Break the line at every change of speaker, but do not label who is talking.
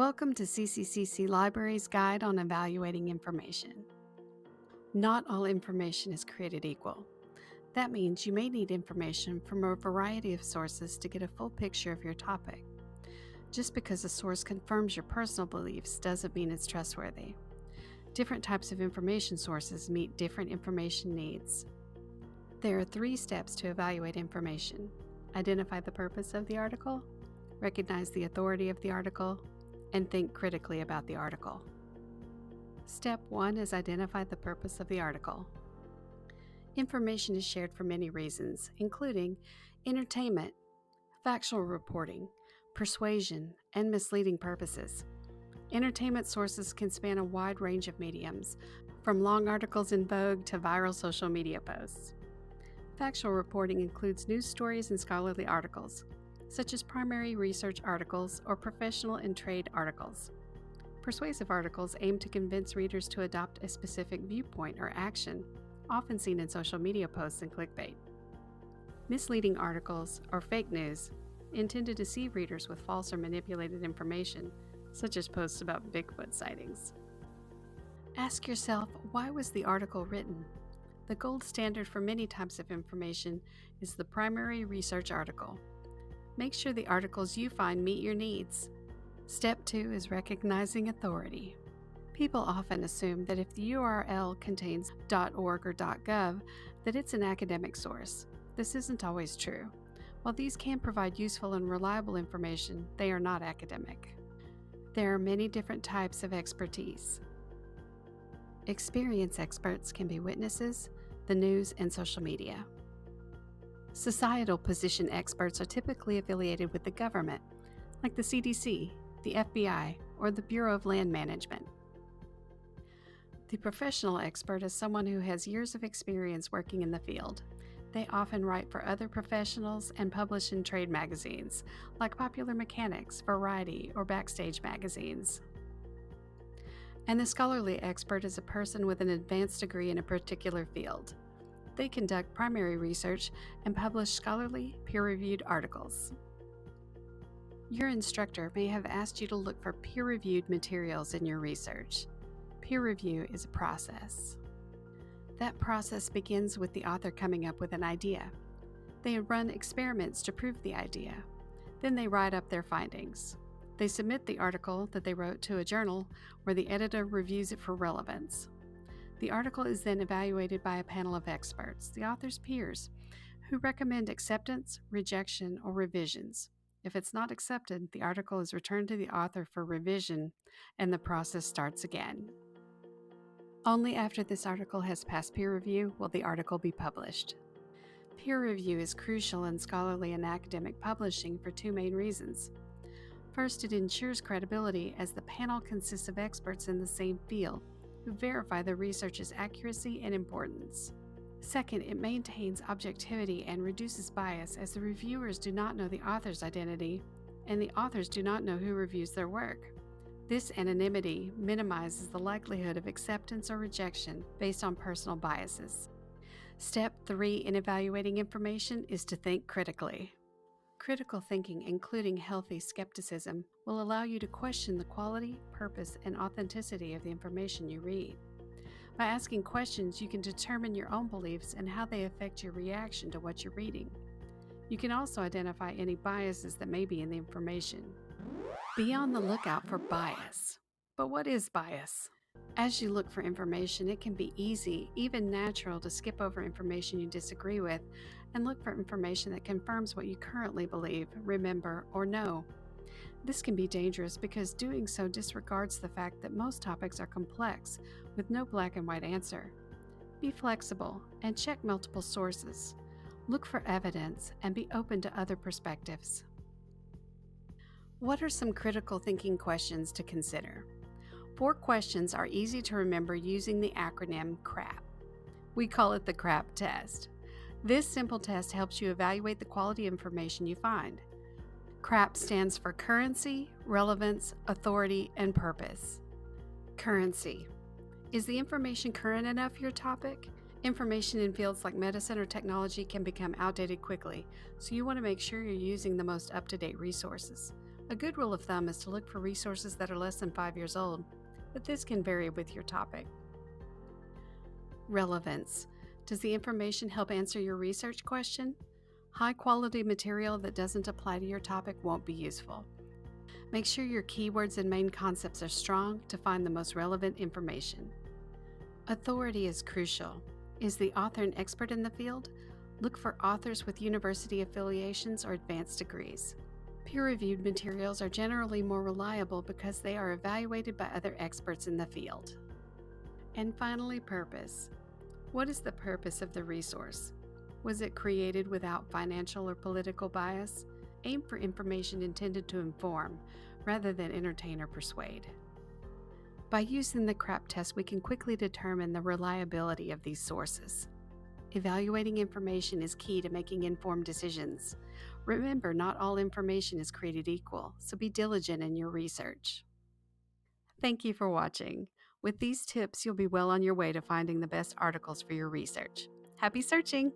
Welcome to CCCC Library's Guide on Evaluating Information. Not all information is created equal. That means you may need information from a variety of sources to get a full picture of your topic. Just because a source confirms your personal beliefs doesn't mean it's trustworthy. Different types of information sources meet different information needs. There are 3 steps to evaluate information. Identify the purpose of the article, recognize the authority of the article, and think critically about the article. Step 1 is identify the purpose of the article. Information is shared for many reasons, including entertainment, factual reporting, persuasion, and misleading purposes. Entertainment sources can span a wide range of mediums, from long articles in Vogue to viral social media posts. Factual reporting includes news stories and scholarly articles, such as primary research articles or professional and trade articles. Persuasive articles aim to convince readers to adopt a specific viewpoint or action, often seen in social media posts and clickbait. Misleading articles, or fake news, intend to deceive readers with false or manipulated information, such as posts about Bigfoot sightings. Ask yourself, why was the article written? The gold standard for many types of information is the primary research article. Make sure the articles you find meet your needs. Step 2 is recognizing authority. People often assume that if the URL contains .org or .gov, that it's an academic source. This isn't always true. While these can provide useful and reliable information, they are not academic. There are many different types of expertise. Experienced experts can be witnesses, the news, and social media. Societal position experts are typically affiliated with the government, like the CDC, the FBI, or the Bureau of Land Management. The professional expert is someone who has years of experience working in the field. They often write for other professionals and publish in trade magazines, like Popular Mechanics, Variety, or Backstage magazines. And the scholarly expert is a person with an advanced degree in a particular field. They conduct primary research and publish scholarly, peer-reviewed articles. Your instructor may have asked you to look for peer-reviewed materials in your research. Peer review is a process. That process begins with the author coming up with an idea. They run experiments to prove the idea. Then they write up their findings. They submit the article that they wrote to a journal where the editor reviews it for relevance. The article is then evaluated by a panel of experts, the author's peers, who recommend acceptance, rejection, or revisions. If it's not accepted, the article is returned to the author for revision, and the process starts again. Only after this article has passed peer review will the article be published. Peer review is crucial in scholarly and academic publishing for 2 main reasons. First, it ensures credibility as the panel consists of experts in the same field, who verify the research's accuracy and importance. Second, it maintains objectivity and reduces bias as the reviewers do not know the author's identity and the authors do not know who reviews their work. This anonymity minimizes the likelihood of acceptance or rejection based on personal biases. Step 3 in evaluating information is to think critically. Critical thinking, including healthy skepticism, will allow you to question the quality, purpose, and authenticity of the information you read. By asking questions, you can determine your own beliefs and how they affect your reaction to what you're reading. You can also identify any biases that may be in the information. Be on the lookout for bias. But what is bias? As you look for information, it can be easy, even natural, to skip over information you disagree with and look for information that confirms what you currently believe, remember, or know. This can be dangerous because doing so disregards the fact that most topics are complex, with no black and white answer. Be flexible and check multiple sources. Look for evidence and be open to other perspectives. What are some critical thinking questions to consider? 4 questions are easy to remember using the acronym C.R.A.P. We call it the C.R.A.P test. This simple test helps you evaluate the quality information you find. C.R.A.P stands for currency, relevance, authority, and purpose. Currency. Is the information current enough for your topic? Information in fields like medicine or technology can become outdated quickly, so you want to make sure you're using the most up-to-date resources. A good rule of thumb is to look for resources that are less than 5 years old, but this can vary with your topic. Relevance. Does the information help answer your research question? High quality material that doesn't apply to your topic won't be useful. Make sure your keywords and main concepts are strong to find the most relevant information. Authority is crucial. Is the author an expert in the field? Look for authors with university affiliations or advanced degrees. Peer-reviewed materials are generally more reliable because they are evaluated by other experts in the field. And finally, purpose. What is the purpose of the resource? Was it created without financial or political bias? Aim for information intended to inform, rather than entertain or persuade. By using the C.R.A.P test, we can quickly determine the reliability of these sources. Evaluating information is key to making informed decisions. Remember, not all information is created equal, so be diligent in your research. Thank you for watching. With these tips, you'll be well on your way to finding the best articles for your research. Happy searching!